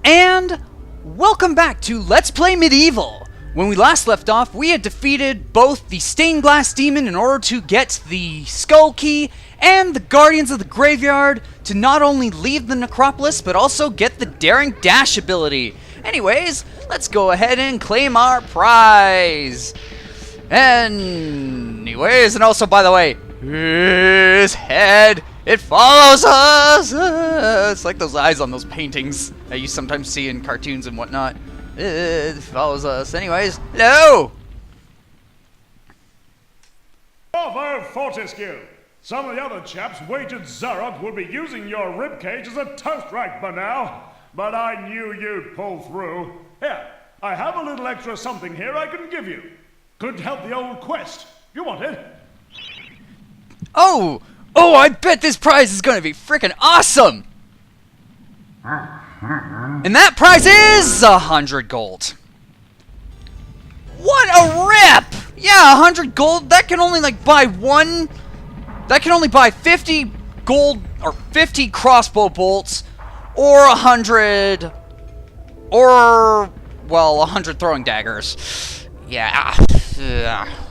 And welcome back to Let's Play MediEvil. When we last left off, we had defeated both the Stained Glass Demon in order to get the Skull Key and the Guardians of the Graveyard to not only leave the Necropolis, but also get the Daring Dash ability. Anyways, let's go ahead and claim our prize. Anyways, and also, by the way, his head, it follows us. It's like those eyes on those paintings that you sometimes see in cartoons and whatnot. It follows us. Anyways, hello! Bravo, Fortescue! Some of the other chaps wagered Zarok would be using your ribcage as a toast rack by now, but I knew you'd pull through. Here, I have a little extra something here I can give you. Could help the old quest. You want it? Oh, I bet this prize is gonna be freaking awesome! And that prize is 100 gold. What a rip! Yeah, 100 gold, that can only like buy one... That can only buy 50 gold, or 50 crossbow bolts, or 100... Or, well, 100 throwing daggers. Yeah,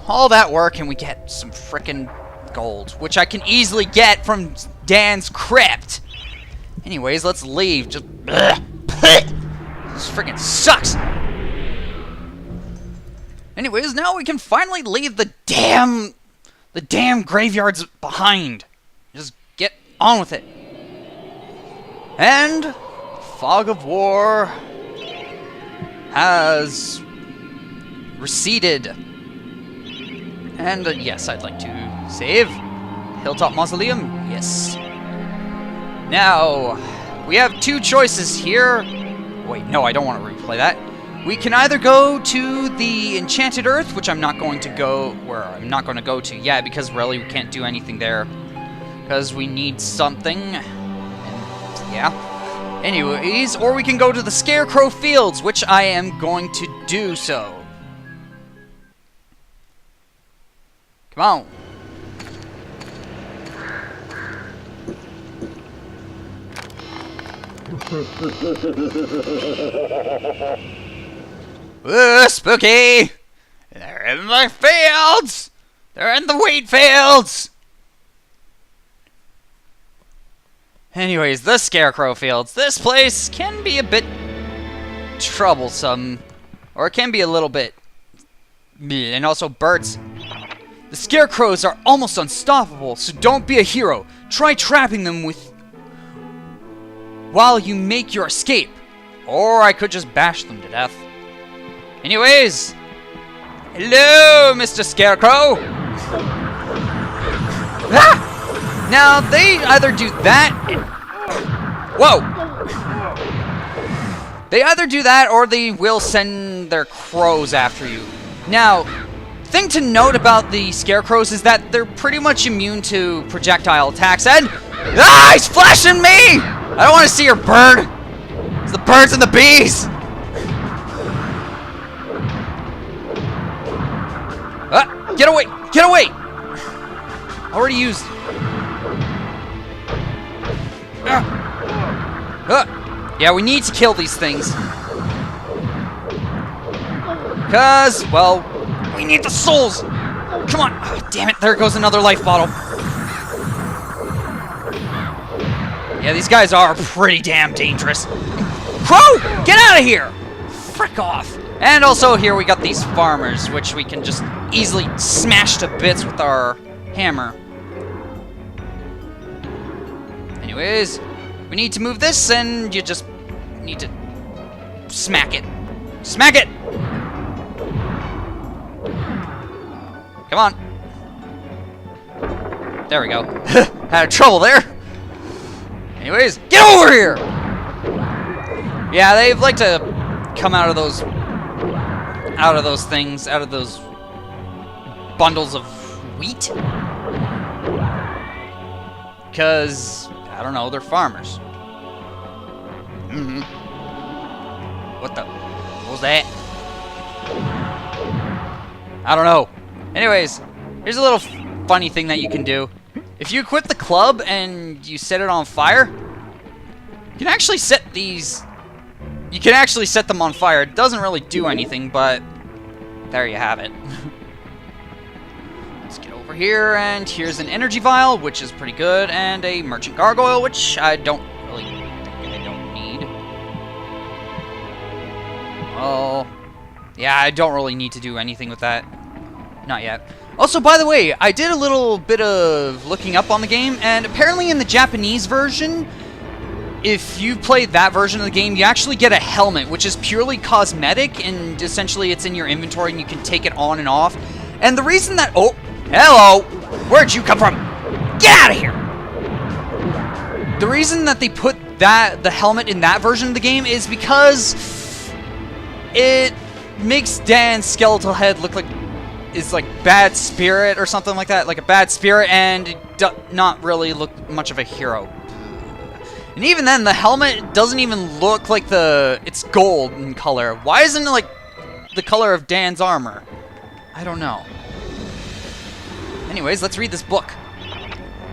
all that work and we get some frickin' gold, which I can easily get from Dan's crypt. Anyways, let's leave. Just this freaking sucks. Anyways, now we can finally leave the damn graveyards behind. Just get on with it. And fog of war has receded. And yes, I'd like to save. Hilltop Mausoleum, yes. Now, we have two choices here. Wait, no, I don't want to replay that. We can either go to the Enchanted Earth, which I'm not going to go to yet, because really we can't do anything there. Because we need something. And, yeah. Anyways, or we can go to the Scarecrow Fields, which I am going to do so. Come on. Ooh, spooky! They're in the fields! They're in the wheat fields! Anyways, the Scarecrow Fields. This place can be a bit troublesome. Or it can be a little bit... And also birds. The Scarecrows are almost unstoppable, so don't be a hero. Try trapping them while you make your escape. Or I could just bash them to death. Anyways, hello, Mr. Scarecrow. Ah! Now, they either do that... Whoa! They either do that, or they will send their crows after you. Now, thing to note about the Scarecrows is that they're pretty much immune to projectile attacks, and... Ah! He's flashing me! I don't want to see your bird! It's the birds and the bees! Get away! Get away! Already used. Yeah, we need to kill these things. Because, well, we need the souls! Come on! Oh, damn it, there goes another life bottle. Yeah, these guys are pretty damn dangerous. Crow! Get out of here! Frick off! And also here we got these farmers, which we can just easily smash to bits with our hammer. Anyways, we need to move this, and you just need to smack it. Smack it! Come on. There we go. Had trouble there. Anyways, get over here! Yeah, they like to come out of those things, out of those bundles of wheat. Because, I don't know, they're farmers. What was that? I don't know. Anyways, here's a little funny thing that you can do. If you equip the club and you set it on fire, you can actually set these You can actually set them on fire. It doesn't really do anything, but there you have it. Let's get over here, and here's an energy vial, which is pretty good, and a merchant gargoyle, which I don't really think I don't need. Oh, yeah, I don't really need to do anything with that. Not yet. Also, by the way, I did a little bit of looking up on the game, and apparently in the Japanese version, if you played that version of the game, you actually get a helmet, which is purely cosmetic, and essentially it's in your inventory, and you can take it on and off. And the reason that... Oh, hello! Where'd you come from? Get out of here! The reason that they put the helmet in that version of the game is because it makes Dan's skeletal head look like is like bad spirit or something like that, like a bad spirit, and not really look much of a hero. And even then, the helmet doesn't even look like it's gold in color. Why isn't it like the color of Dan's armor? I don't know. Anyways, let's read this book.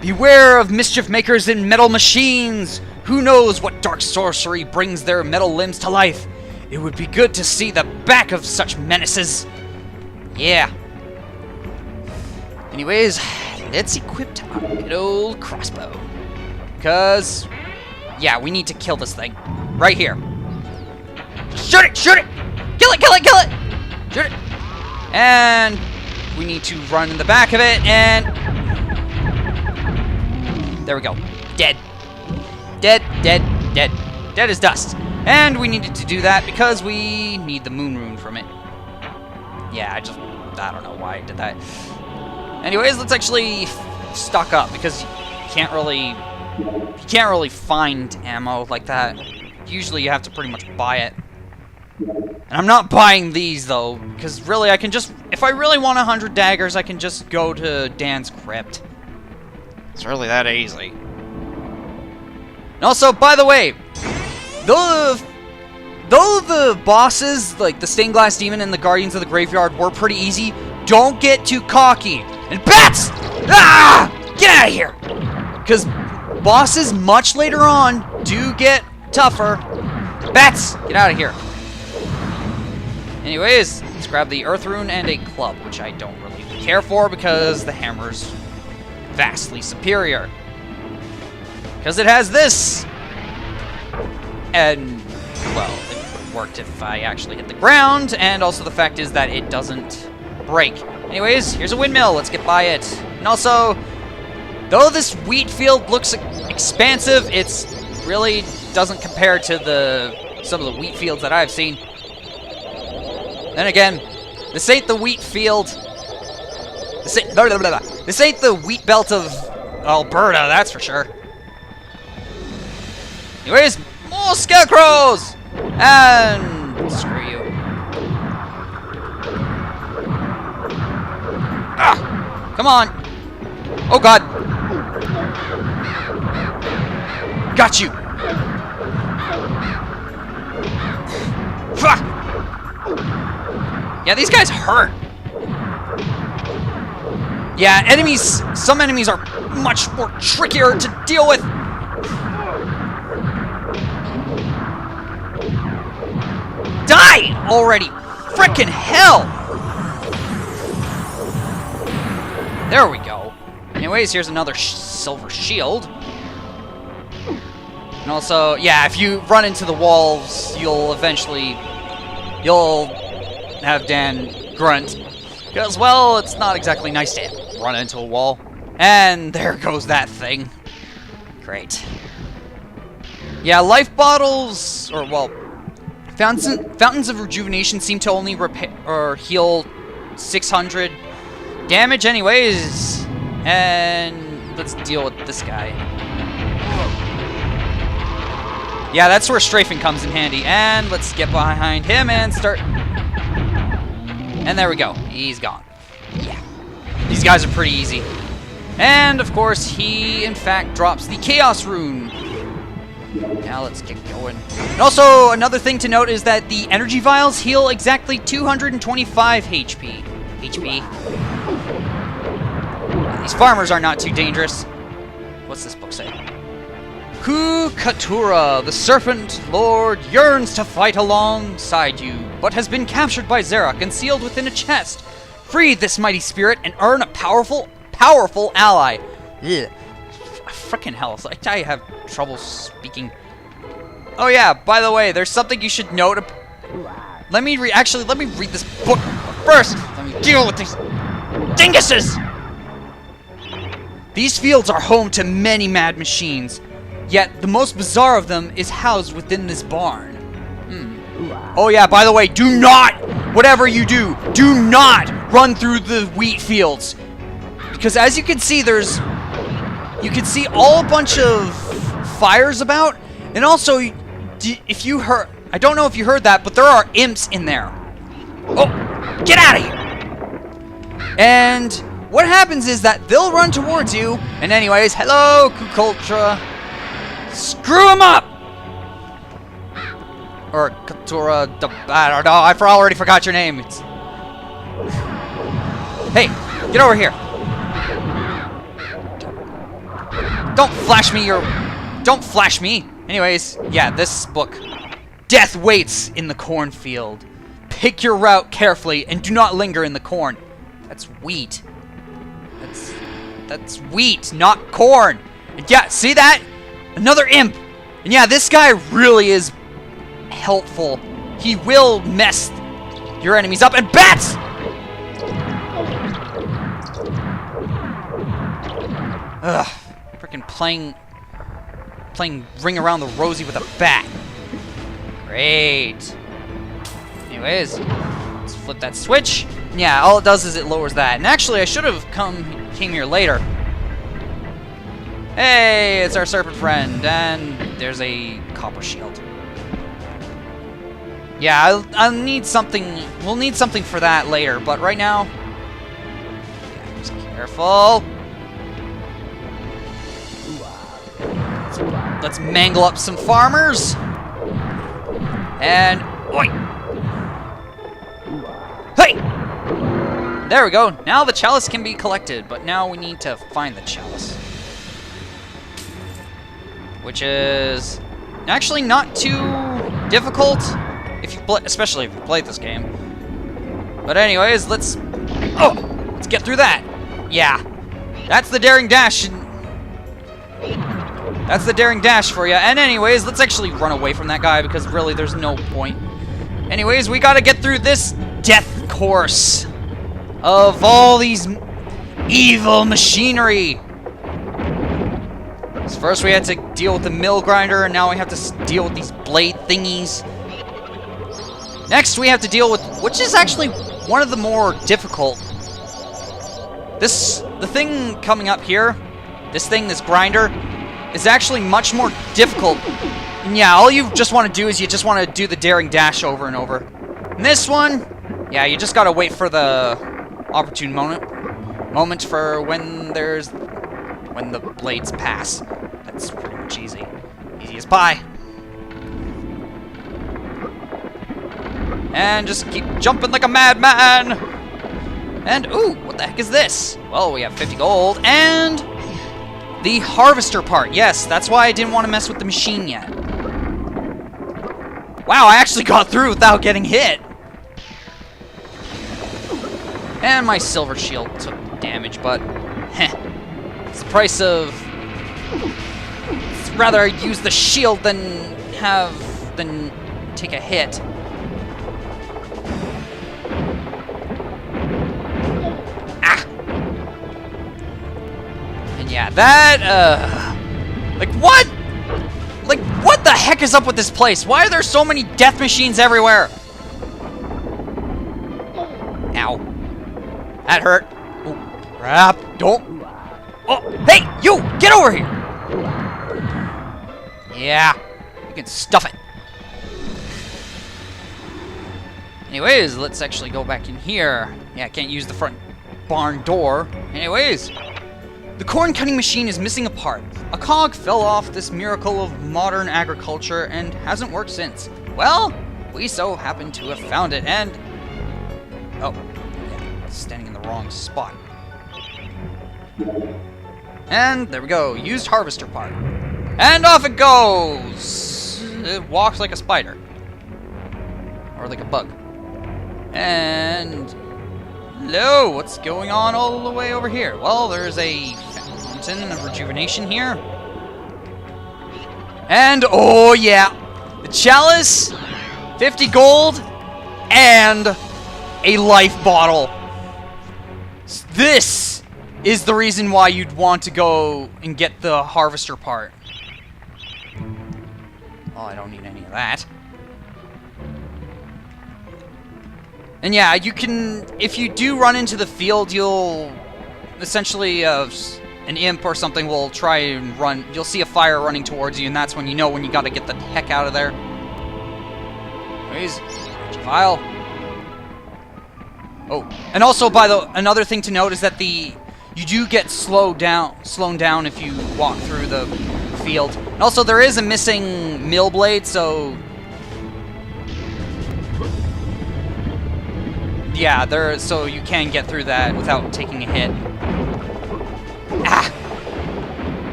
Beware of mischief makers in metal machines. Who knows what dark sorcery brings their metal limbs to life? It would be good to see the back of such menaces. Yeah. Anyways, let's equip our good old crossbow. Because, yeah, we need to kill this thing. Right here. Shoot it! Shoot it! Kill it! Kill it! Kill it! Shoot it! And we need to run in the back of it, and... There we go. Dead. Dead, dead, dead. Dead as dust. And we needed to do that because we need the moon rune from it. Yeah, I don't know why I did that. Anyways, let's actually stock up, because you can't really find ammo like that. Usually you have to pretty much buy it. And I'm not buying these, though, because really I can just... If I really want 100 daggers, I can just go to Dan's crypt. It's really that easy. And also, by the way, though the bosses, like the Stained Glass Demon and the Guardians of the Graveyard, were pretty easy, don't get too cocky. And bats! Ah! Get out of here! Because bosses much later on do get tougher. Bats! Get out of here. Anyways, let's grab the Earth Rune and a club, which I don't really care for because the hammer's vastly superior. Because it has this! And, well, it worked if I actually hit the ground, and also the fact is that it doesn't break. Anyways, here's a windmill. Let's get by it. And also, though this wheat field looks expansive, it's really doesn't compare to some of the wheat fields that I've seen. Then again, this ain't the wheat field. This ain't the wheat belt of Alberta, that's for sure. Anyways, more Scarecrows! And screw you. Ah! Come on! Oh god! Got you! Fuck! Yeah, these guys hurt. Yeah, some enemies are much more trickier to deal with. Die already! Frickin' hell! There we go. Anyways, here's another silver shield. And also, yeah, if you run into the walls, you'll have Dan grunt. Because, well, it's not exactly nice to run into a wall. And there goes that thing. Great. Yeah, life bottles, or, well, fountains of rejuvenation seem to only repair or heal 600 damage anyways. And let's deal with this guy. Yeah, that's where strafing comes in handy. And let's get behind him and start. And there we go. He's gone. Yeah. These guys are pretty easy. And, of course, he, in fact, drops the Chaos Rune. Now let's get going. And also, another thing to note is that the energy vials heal exactly 225 HP. These farmers are not too dangerous. What's this book say? Katura, the Serpent Lord, yearns to fight alongside you, but has been captured by Zarok and sealed within a chest. Free this mighty spirit and earn a powerful ally. Ugh. Frickin' hell, I have trouble speaking. Oh yeah, by the way, there's something you should note. Let me read this book first. Let me deal with these dinguses. These fields are home to many mad machines, yet the most bizarre of them is housed within this barn. Oh yeah, by the way, do not, whatever you do not run through the wheat fields. Because as you can see, you can see all a bunch of fires about, and also, if you heard, I don't know if you heard that, but there are imps in there. Oh, get out of here! And what happens is that they'll run towards you, and anyways, hello, Kukultra. Screw him up! Or Katura, I don't know, I already forgot your name. Hey, get over here. Don't flash me. Anyways, yeah, this book. Death waits in the cornfield. Pick your route carefully and do not linger in the corn. That's wheat. That's wheat, not corn. And yeah, see that? Another imp. And yeah, this guy really is helpful. He will mess your enemies up. And bats! Ugh. Freaking playing Ring Around the Rosie with a bat. Great. Anyways, let's flip that switch. Yeah, all it does is it lowers that. And actually, I should have came here later. Hey, it's our serpent friend, and there's a copper shield. Yeah, I'll need something. We'll need something for that later, but right now, yeah, just careful. Let's mangle up some farmers. And oi! Hey! There we go. Now the chalice can be collected, but now we need to find the chalice, which is actually not too difficult, especially if you played this game. But anyways, let's get through that. Yeah, that's the daring dash. That's the daring dash for you. And anyways, let's actually run away from that guy because really there's no point. Anyways, we gotta get through this death course of all these evil machinery. So first we had to deal with the mill grinder, and now we have to deal with these blade thingies. Next we have to deal with, which is actually one of the more difficult. The thing coming up here, this grinder, is actually much more difficult. And yeah, all you just want to do is you just want to do the daring dash over and over. And this one, yeah, you just gotta wait for the opportune moment for when the blades pass. That's pretty much easy. Easy as pie. And just keep jumping like a madman. And ooh, what the heck is this? Well, we have 50 gold and the harvester part. Yes, that's why I didn't want to mess with the machine yet. Wow, I actually got through without getting hit. And my silver shield took damage, but heh. It's the price of... It's rather use the shield than take a hit. Yeah, that, like, what? Like, what the heck is up with this place? Why are there so many death machines everywhere? Ow. That hurt. Oh, crap. Don't. Oh, hey, you! Get over here! Yeah, you can stuff it. Anyways, let's actually go back in here. Yeah, I can't use the front barn door. Anyways. The corn cutting machine is missing a part. A cog fell off this miracle of modern agriculture and hasn't worked since. Well, we so happen to have found it and... Oh, yeah, standing in the wrong spot. And there we go, used harvester part. And off it goes! It walks like a spider. Or like a bug. And... hello, what's going on all the way over here? Well, there's a fountain of rejuvenation here. And, oh yeah, the chalice, 50 gold, and a life bottle. This is the reason why you'd want to go and get the harvester part. Oh, I don't need any of that. And yeah, you can, if you do run into the field, you'll essentially, an imp or something will try and run. You'll see a fire running towards you, and that's when you know when you gotta get the heck out of there. Anyways, file. Oh, and also, another thing to note is that you do get slowed down if you walk through the field. And also, there is a missing mill blade, so yeah, so you can get through that without taking a hit. Ah!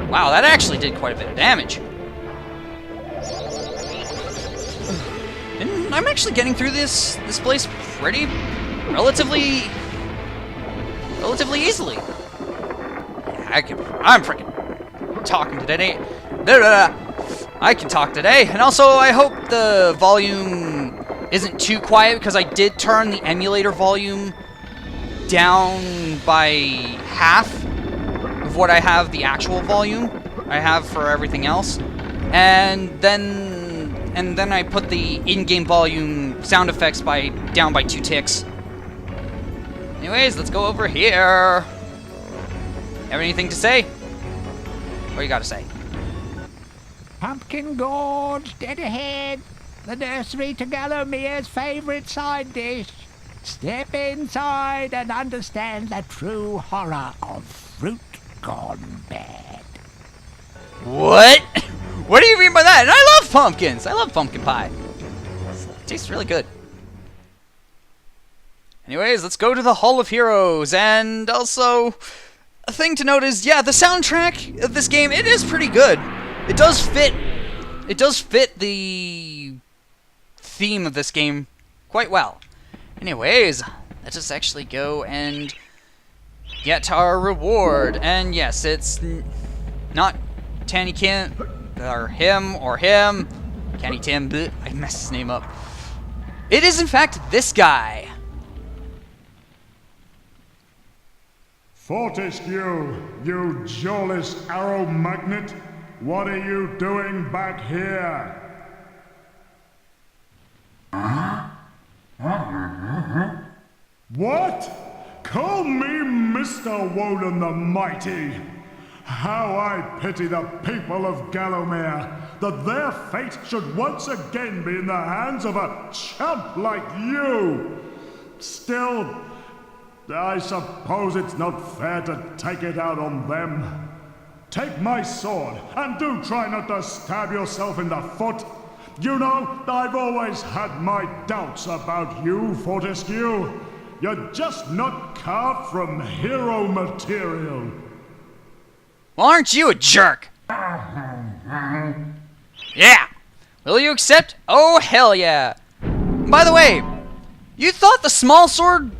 Wow, that actually did quite a bit of damage. And I'm actually getting through this place pretty relatively easily. I'm freaking talking today. I can talk today. And also, I hope the volume isn't too quiet, because I did turn the emulator volume down by half of what I have the actual volume I have for everything else. And then I put the in-game volume sound effects down by 2 ticks. Anyways, let's go over here. Have anything to say? What do you got to say? Pumpkin gorge, dead ahead. The nursery to Gallowmere's favourite side dish. Step inside and understand the true horror of fruit gone bad. What? What do you mean by that? And I love pumpkins. I love pumpkin pie. It tastes really good. Anyways, let's go to the Hall of Heroes. And also, a thing to note is, yeah, the soundtrack of this game, it is pretty good. It does fit the theme of this game quite well. Anyways, let's just actually go and get our reward. And yes, it's not Tanny Kim, or him, Canny Tim, bleh, I messed his name up. It is in fact this guy. Fortescue, you jawless arrow magnet, what are you doing back here? What? Call me Mr. Woden the Mighty. How I pity the people of Gallowmere, that their fate should once again be in the hands of a chump like you. Still, I suppose it's not fair to take it out on them. Take my sword, and do try not to stab yourself in the foot. You know, I've always had my doubts about you, Fortescue. You're just not carved from hero material. Well, aren't you a jerk? Yeah! Will you accept? Oh, hell yeah! By the way, you thought the small sword...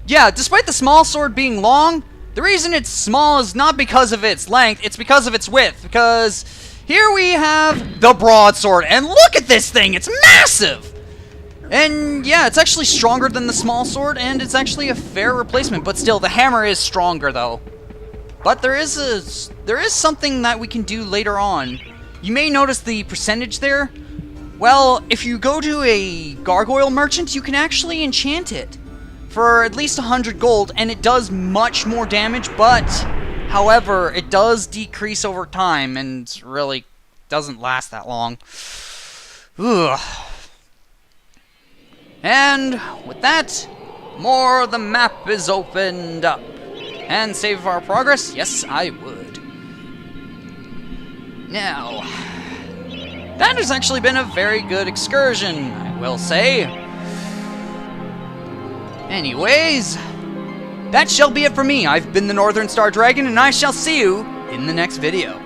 Yeah, despite the small sword being long, the reason it's small is not because of its length, it's because of its width. Because here we have the broadsword, and look at this thing, it's massive! And yeah, it's actually stronger than the small sword, and it's actually a fair replacement, but still, the hammer is stronger though. But there is something that we can do later on. You may notice the percentage there. Well, if you go to a gargoyle merchant, you can actually enchant it for at least 100 gold, and it does much more damage, but however, it does decrease over time and really doesn't last that long. Ugh. And with that, more of the map is opened up. And save our progress? Yes, I would. Now, that has actually been a very good excursion, I will say. Anyways, that shall be it for me. I've been the NorthernStarDragon, and I shall see you in the next video.